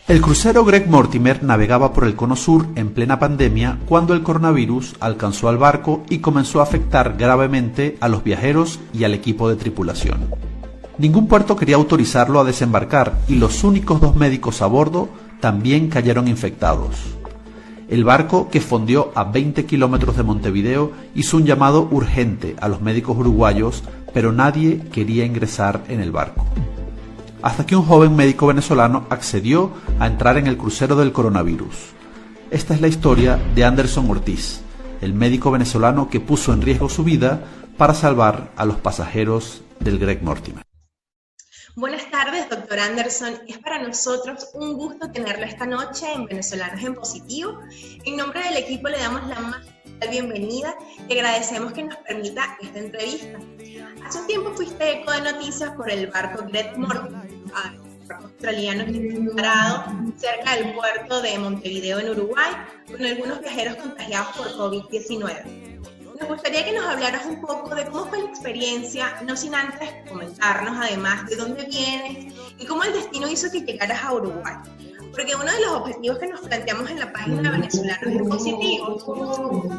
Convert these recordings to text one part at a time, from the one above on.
El crucero Greg Mortimer navegaba por el Cono Sur en plena pandemia cuando el coronavirus alcanzó al barco y comenzó a afectar gravemente a los viajeros y al equipo de tripulación. Ningún puerto quería autorizarlo a desembarcar y los únicos 2 médicos a bordo también cayeron infectados. El barco, que fondió a 20 kilómetros de Montevideo, hizo un llamado urgente a los médicos uruguayos, pero nadie quería ingresar en el barco. Hasta que un joven médico venezolano accedió a entrar en el crucero del coronavirus. Esta es la historia de Anderson Ortiz, el médico venezolano que puso en riesgo su vida para salvar a los pasajeros del Greg Mortimer. Buenas tardes, doctor Anderson. Es para nosotros un gusto tenerlo esta noche en Venezolanos en Positivo. En nombre del equipo le damos la más cordial bienvenida y agradecemos que nos permita esta entrevista. Hace un tiempo fuiste eco de noticias por el barco Greg Mortimer, barco australiano que está parado cerca del puerto de Montevideo en Uruguay, con algunos viajeros contagiados por COVID-19. Nos gustaría que nos hablaras un poco de cómo fue la experiencia, no sin antes comentarnos además de dónde vienes y cómo el destino hizo que llegaras a Uruguay. Porque uno de los objetivos que nos planteamos en la página Venezolanos en Positivo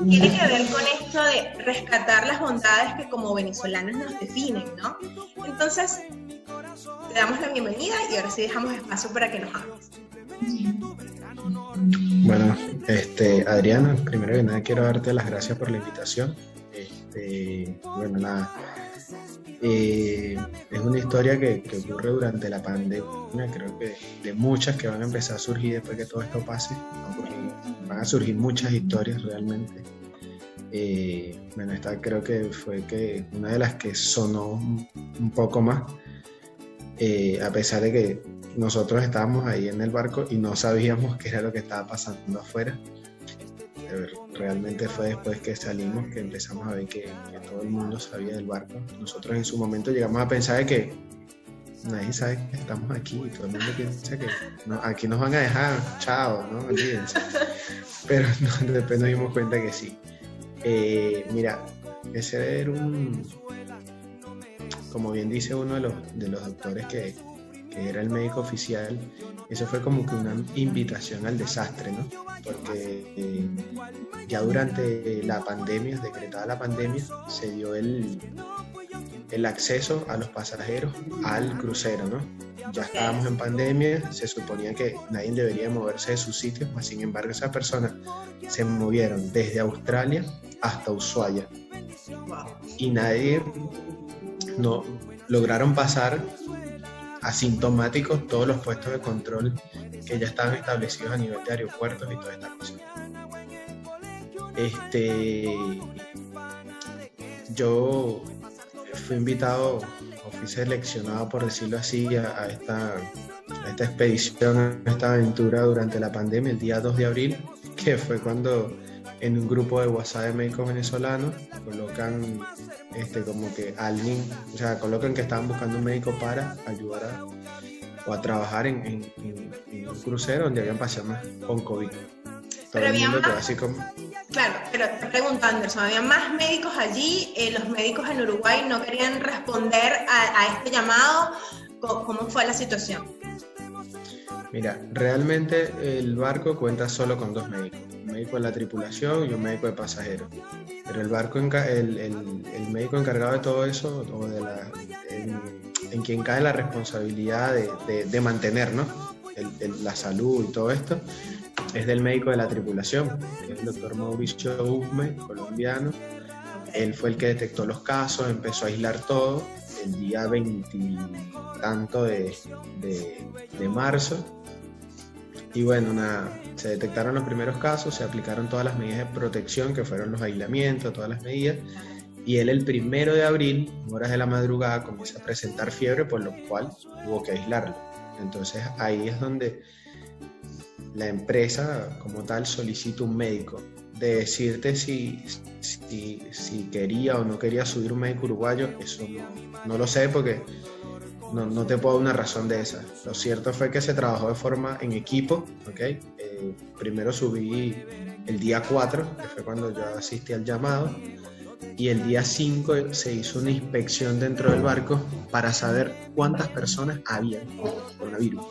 tiene que ver con esto de rescatar las bondades que como venezolanos nos definen, ¿no? Entonces, te damos la bienvenida y ahora sí dejamos espacio para que nos hables. Bueno, Adriana, primero que nada quiero darte las gracias por la invitación. Bueno, nada, es una historia que ocurre durante la pandemia, creo que de muchas que van a empezar a surgir después que todo esto pase. Van a surgir muchas historias realmente. Bueno, esta creo que fue una de las que sonó un poco más, a pesar de que nosotros estábamos ahí en el barco y no sabíamos qué era lo que estaba pasando afuera. Realmente fue después que salimos que empezamos a ver que todo el mundo sabía del barco. Nosotros en su momento llegamos a pensar de que nadie sabe que estamos aquí y todo el mundo piensa que no, aquí nos van a dejar, chao, ¿no? Olvídense. Pero no, después nos dimos cuenta que sí. Mira, ese era como bien dice uno de los doctores que era el médico oficial, eso fue como que una invitación al desastre, ¿no? Porque ya durante la pandemia, decretada la pandemia, se dio el acceso a los pasajeros al crucero, ¿no? Ya estábamos en pandemia, se suponía que nadie debería moverse de sus sitios, mas sin embargo esas personas se movieron desde Australia hasta Ushuaia y no lograron pasar asintomáticos todos los puestos de control que ya estaban establecidos a nivel de aeropuertos y toda esta cosa. Yo fui invitado, o fui seleccionado, por decirlo así, a esta expedición, a esta aventura durante la pandemia, el día 2 de abril, que fue cuando en un grupo de WhatsApp de médicos venezolanos colocan como que alguien, o sea, colocan que estaban buscando un médico para ayudar a trabajar en un crucero donde habían pacientes con COVID. Pero había más, así como... Claro, pero te pregunto, Anderson, ¿había más médicos allí? ¿Los médicos en Uruguay no querían responder a este llamado? ¿Cómo fue la situación? Mira, realmente el barco cuenta solo con 2 médicos, un médico de la tripulación y un médico de pasajeros. Pero el barco, el médico encargado de todo eso, o en quien cae la responsabilidad de mantener, ¿no? La salud y todo esto, es del médico de la tripulación, que es el doctor Mauricio Usme, colombiano. Él fue el que detectó los casos, empezó a aislar todo el día 20 y tanto de marzo. Y bueno, se detectaron los primeros casos, se aplicaron todas las medidas de protección, que fueron los aislamientos, todas las medidas, y él el 1 de abril, en horas de la madrugada, comienza a presentar fiebre, por lo cual hubo que aislarlo. Entonces ahí es donde la empresa como tal solicita un médico, de decirte si quería o no quería subir un médico uruguayo, eso no lo sé porque no te puedo dar una razón de esa. Lo cierto fue que se trabajó de forma en equipo, ¿okay? Primero subí el día 4, que fue cuando yo asistí al llamado, y el día 5 se hizo una inspección dentro del barco para saber cuántas personas había con coronavirus.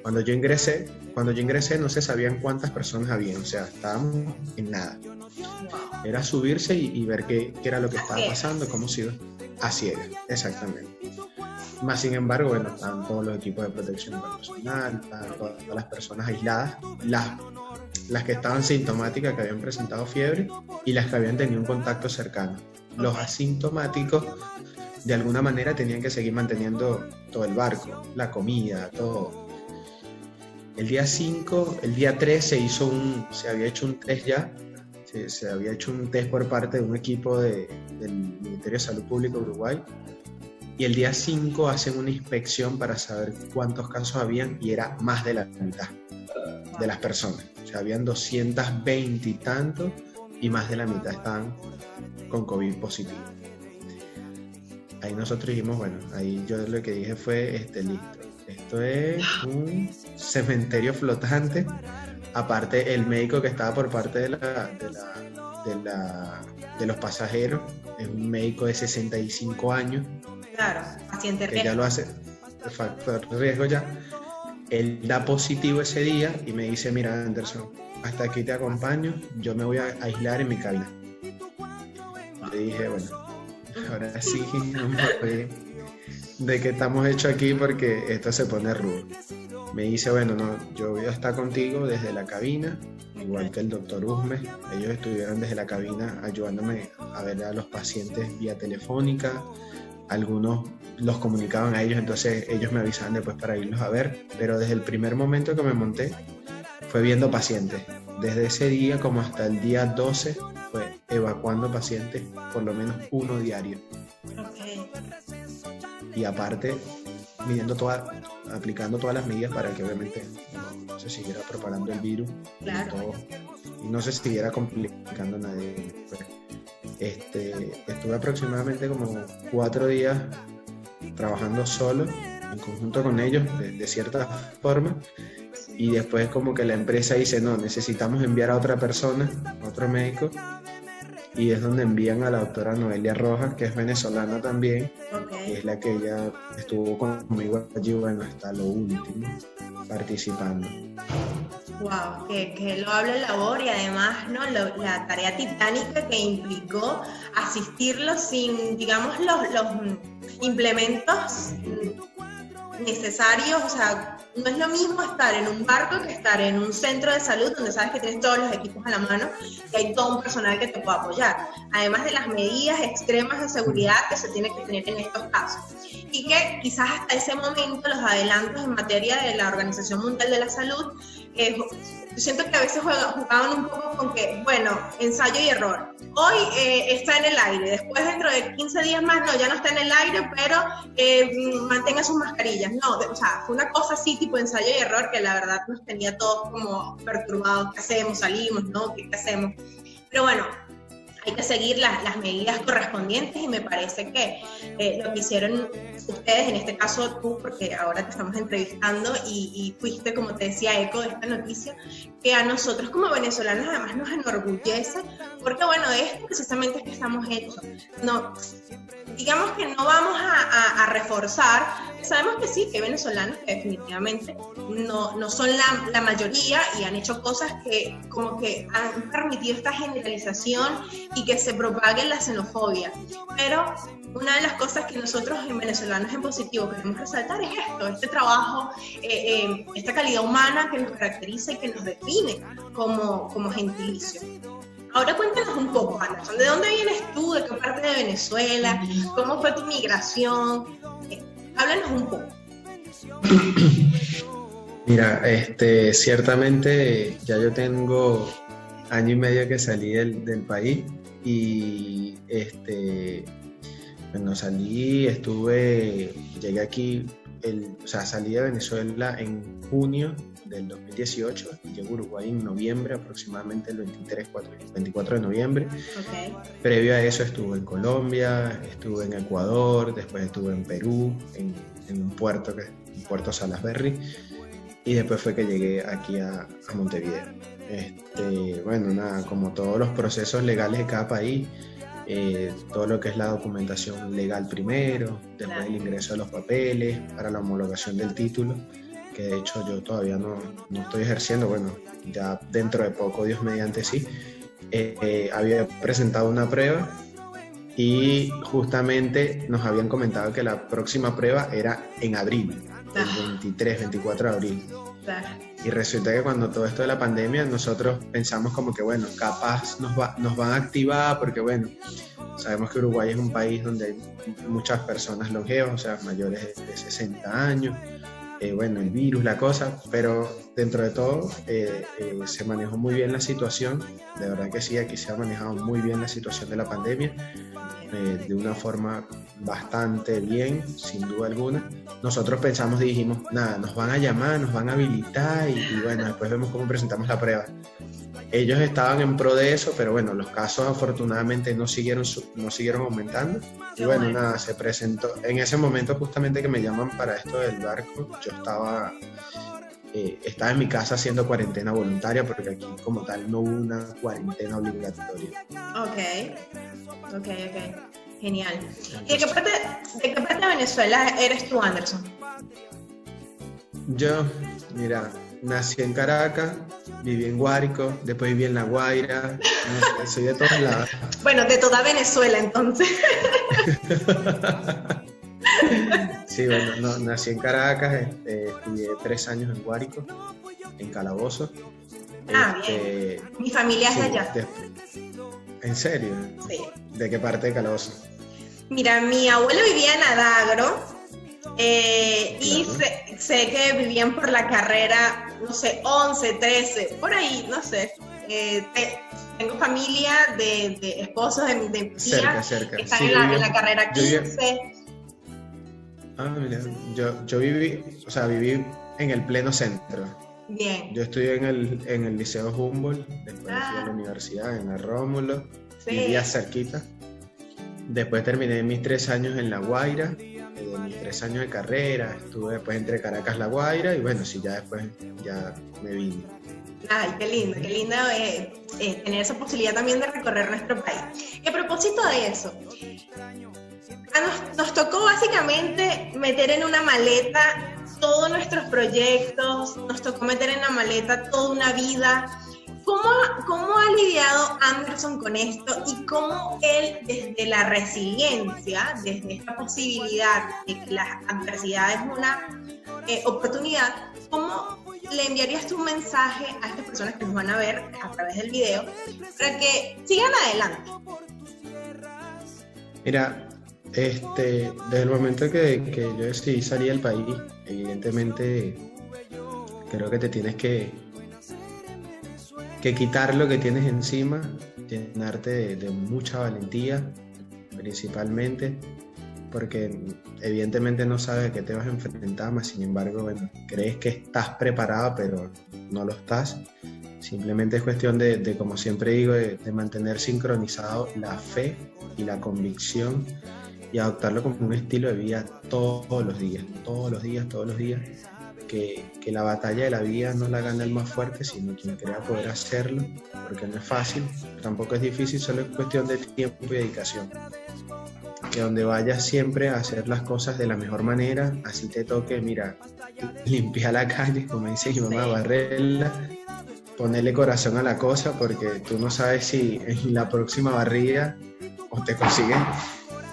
Cuando yo ingresé no se sabían cuántas personas había, o sea, estábamos en nada. Era subirse y ver qué era lo que estaba pasando, cómo se iba. A ciegas, exactamente. Más sin embargo, bueno, estaban todos los equipos de protección personal, estaban todas las personas aisladas, las que estaban sintomáticas, que habían presentado fiebre, y las que habían tenido un contacto cercano. Los asintomáticos, de alguna manera, tenían que seguir manteniendo todo el barco, la comida, todo. El día 3 se había hecho un test ya, se había hecho un test por parte de un equipo del Ministerio de Salud Pública de Uruguay, y el día 5 hacen una inspección para saber cuántos casos habían, y era más de la mitad de las personas. O sea, habían 220 y tantos, y más de la mitad estaban con COVID positivo. Ahí nosotros dijimos, bueno, ahí yo lo que dije fue, listo, esto es un cementerio flotante. Aparte, el médico que estaba por parte de los pasajeros es un médico de 65 años. Claro, paciente que ya lo hace, factor riesgo ya. Él da positivo ese día y me dice, mira, Anderson, hasta aquí te acompaño, yo me voy a aislar en mi cabina. Le dije, bueno, ahora sí, de qué estamos hechos aquí, porque esto se pone rudo. Me dice, bueno, no, yo voy a estar contigo desde la cabina, igual que el doctor Usme. Ellos estuvieron desde la cabina ayudándome a ver a los pacientes vía telefónica. Algunos los comunicaban a ellos, entonces ellos me avisaban después para irlos a ver. Pero desde el primer momento que me monté, fue viendo pacientes. Desde ese día como hasta el día 12, fue evacuando pacientes, por lo menos uno diario. Okay. Y aparte, aplicando todas las medidas para que obviamente no se siguiera propagando el virus. Claro. Y no se siguiera complicando a nadie. Estuve aproximadamente como 4 días trabajando solo, en conjunto con ellos, de cierta forma, y después como que la empresa dice, no, necesitamos enviar a otra persona, a otro médico, y es donde envían a la doctora Noelia Rojas, que es venezolana también, que es la que ella estuvo conmigo allí, bueno, hasta lo último, participando. Wow, que loable labor, y además, ¿no?, la tarea titánica que implicó asistirlos sin, digamos, los implementos necesarios. O sea, no es lo mismo estar en un barco que estar en un centro de salud donde sabes que tienes todos los equipos a la mano y hay todo un personal que te puede apoyar, además de las medidas extremas de seguridad que se tiene que tener en estos casos, y que quizás hasta ese momento los adelantos en materia de la Organización Mundial de la Salud, yo siento que a veces jugaban un poco con que, bueno, ensayo y error. Hoy está en el aire, después dentro de 15 días más, no, ya no está en el aire, pero mantenga sus mascarillas. No, o sea, fue una cosa así, tipo ensayo y error, que la verdad nos tenía todos como perturbados. ¿Qué hacemos? ¿Salimos? ¿No? ¿Qué hacemos? Pero bueno, hay que seguir las medidas correspondientes, y me parece que lo que hicieron ustedes, en este caso tú, porque ahora te estamos entrevistando y fuiste, como te decía, eco de esta noticia, que a nosotros como venezolanos además nos enorgullece, porque bueno, de esto precisamente es que estamos hechos. No, digamos que no vamos a reforzar, sabemos que sí, que hay venezolanos que definitivamente no son la mayoría y han hecho cosas que como que han permitido esta generalización y que se propague la xenofobia. Pero una de las cosas que nosotros en Venezolanos en Positivo queremos resaltar es esto, este trabajo, esta calidad humana que nos caracteriza y que nos define como gentilicio. Ahora cuéntanos un poco, Anderson, ¿de dónde vienes tú? ¿De qué parte de Venezuela? ¿Cómo fue tu migración? Háblanos un poco. Mira, ciertamente ya yo tengo año y medio que salí del país, y bueno, llegué aquí, salí de Venezuela en junio del 2018 y llegué a Uruguay en noviembre, aproximadamente el 24 de noviembre. Okay. Previo a eso estuve en Colombia, estuve en Ecuador, después estuve en Perú, en un puerto, Puerto Salasberry, y después fue que llegué aquí a Montevideo. Bueno, nada, como todos los procesos legales de cada país, todo lo que es la documentación legal primero, después el ingreso de los papeles para la homologación del título, que de hecho yo todavía no estoy ejerciendo, bueno, ya dentro de poco, Dios mediante sí, había presentado una prueba y justamente nos habían comentado que la próxima prueba era en abril, el 23, 24 de abril. Claro. Y resulta que cuando todo esto de la pandemia, nosotros pensamos como que, bueno, capaz nos van a activar porque, bueno, sabemos que Uruguay es un país donde hay muchas personas longevas, o sea, mayores de 60 años, bueno, el virus, la cosa, pero dentro de todo se manejó muy bien la situación, de verdad que sí, aquí se ha manejado muy bien la situación de la pandemia, de una forma bastante bien, sin duda alguna. Nosotros pensamos y dijimos, nada, nos van a llamar, nos van a habilitar y bueno, después vemos cómo presentamos la prueba. Ellos estaban en pro de eso, pero bueno, los casos afortunadamente no siguieron aumentando. Y bueno, nada, se presentó. En ese momento justamente que me llaman para esto del barco, yo estaba en mi casa haciendo cuarentena voluntaria porque aquí como tal no hubo una cuarentena obligatoria. Ok. Genial. ¿Y de qué parte de Venezuela eres tú, Anderson? Yo, mira, nací en Caracas, viví en Guárico, después viví en La Guaira, no sé, soy de todos lados. Bueno, de toda Venezuela entonces. Sí, bueno, no, nací en Caracas, estudié 3 años en Guárico, en Calabozo. Bien. Mi familia es de allá. ¿En serio? Sí. ¿De qué parte de Calabozo? Mira, mi abuelo vivía en Adagro y sé que vivían por la carrera, no sé, 11, 13, por ahí, no sé. Tengo familia de esposos de mi tía cerca. que están Sí, en la carrera 15. Mira, yo viví en el pleno centro. Bien. Yo estudié en el Liceo Humboldt, después fui a la universidad en el Rómulo, vivía cerquita. Después terminé mis 3 años en La Guaira, mis 3 años de carrera, estuve después entre Caracas y La Guaira y bueno, sí, ya después ya me vine. Ay, qué lindo tener esa posibilidad también de recorrer nuestro país. Y a propósito de eso, nos tocó básicamente meter en una maleta todos nuestros proyectos, nos tocó meter en la maleta toda una vida. ¿Cómo ha lidiado Anderson con esto y cómo él, desde la resiliencia, desde esta posibilidad de que la adversidad es una oportunidad, cómo le enviarías tu mensaje a estas personas que nos van a ver a través del video para que sigan adelante? Mira, desde el momento que yo decidí salir del país, evidentemente creo que te tienes que quitar lo que tienes encima, llenarte de mucha valentía, principalmente, porque evidentemente no sabes a qué te vas a enfrentar, más sin embargo, bueno, crees que estás preparado, pero no lo estás. Simplemente es cuestión de como siempre digo, de mantener sincronizado la fe y la convicción y adoptarlo como un estilo de vida todos los días. Que la batalla de la vida no la gana el más fuerte, sino quien crea poder hacerlo, porque no es fácil, tampoco es difícil, solo es cuestión de tiempo y dedicación. Que donde vayas siempre a hacer las cosas de la mejor manera, así te toque, mira, limpiar la calle, como dice mi mamá, barrerla, ponerle corazón a la cosa, porque tú no sabes si en la próxima barrida o te consigues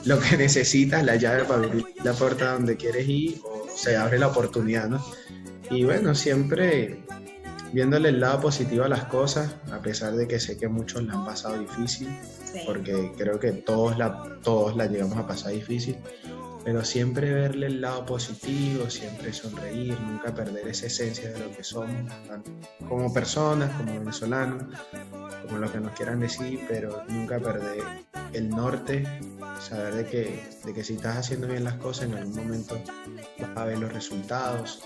lo que necesitas, la llave para abrir la puerta donde quieres ir, o se abre la oportunidad, ¿no? Y bueno, siempre viéndole el lado positivo a las cosas, a pesar de que sé que muchos la han pasado difícil, sí, porque creo que todos la llegamos a pasar difícil, pero siempre verle el lado positivo, siempre sonreír, nunca perder esa esencia de lo que somos, tanto como personas, como venezolanos, como lo que nos quieran decir, pero nunca perder el norte, saber de que si estás haciendo bien las cosas, en algún momento vas a ver los resultados.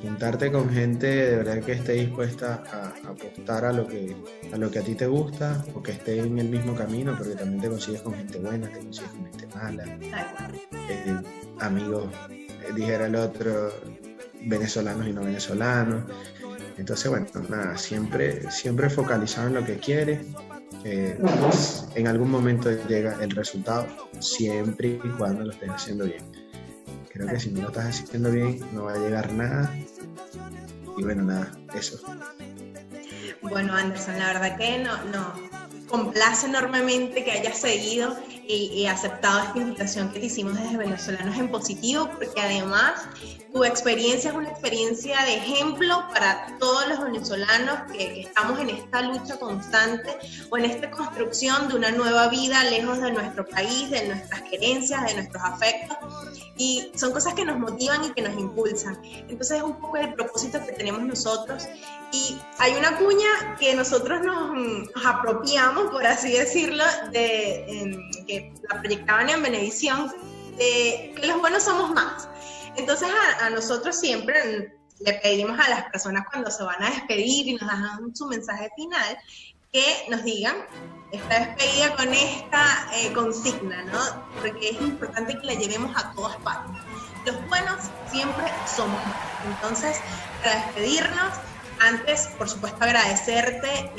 Juntarte con gente de verdad que esté dispuesta a apostar a lo que a ti te gusta, o que esté en el mismo camino, porque también te consigues con gente buena, te consigues con gente mala, amigos, dijera el otro, venezolanos y no venezolanos. Entonces, bueno, nada, siempre focalizado en lo que quieres. En algún momento llega el resultado, siempre y cuando lo estés haciendo bien. Creo que si no lo estás haciendo bien, no va a llegar nada. Y bueno, nada, eso. Bueno, Anderson, la verdad que no complace enormemente que hayas seguido y aceptado esta invitación que te hicimos desde Venezolanos en Positivo, porque además tu experiencia es una experiencia de ejemplo para todos los venezolanos que estamos en esta lucha constante o en esta construcción de una nueva vida lejos de nuestro país, de nuestras querencias, de nuestros afectos. Y son cosas que nos motivan y que nos impulsan. Entonces es un poco el propósito que tenemos nosotros. Y hay una cuña que nosotros nos apropiamos, por así decirlo, que la proyectaban en Venevisión, de que los buenos somos más. Entonces a nosotros siempre le pedimos a las personas cuando se van a despedir y nos dan su mensaje final, que nos digan esta despedida con esta consigna, ¿no? Porque es importante que la llevemos a todas partes. Los buenos siempre somos más. Entonces, para despedirnos, antes, por supuesto, agradecerte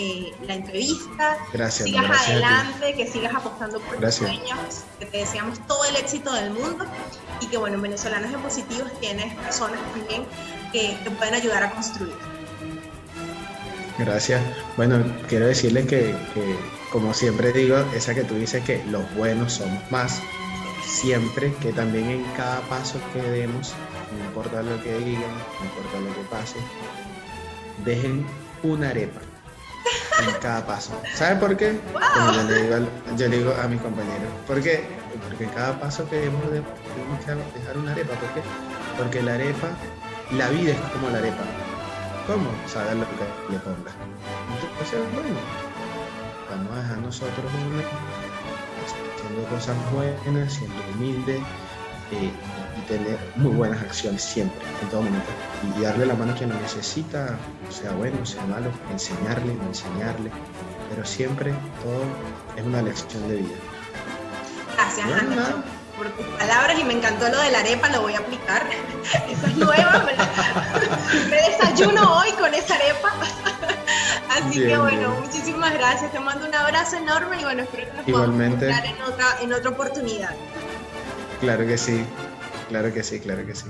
la entrevista. Gracias. Sigas gracias adelante, que sigas apostando por tus sueños, que te deseamos todo el éxito del mundo y que, bueno, en Venezolanos en Positivos tienes personas también que te pueden ayudar a construir. Gracias. Bueno, quiero decirles que, como siempre digo, esa que tú dices que los buenos somos más, siempre que también en cada paso que demos, no importa lo que digan, no importa lo que pase, dejen una arepa en cada paso. ¿Saben por qué? Wow. Como yo le digo a mis compañeros. ¿Por qué? Porque en cada paso que demos tenemos que dejar una arepa. ¿Por qué? Porque la arepa, la vida es como la arepa. ¿Cómo? Saber lo que le pongas. Entonces, bueno, vamos a dejar nosotros haciendo cosas buenas, siendo humildes y tener muy buenas acciones siempre, en todo momento. Y darle la mano a quien lo necesita, sea bueno, sea malo, enseñarle, no enseñarle, pero siempre todo es una lección de vida. Gracias, Anderson, por tus palabras, y me encantó lo de la arepa, lo voy a aplicar. Esa es nueva, me desayuno hoy con esa arepa. Así bien, que bueno, bien. Muchísimas gracias, te mando un abrazo enorme y bueno, espero que nos podamos encontrar en otra oportunidad. Claro que sí, claro que sí, claro que sí.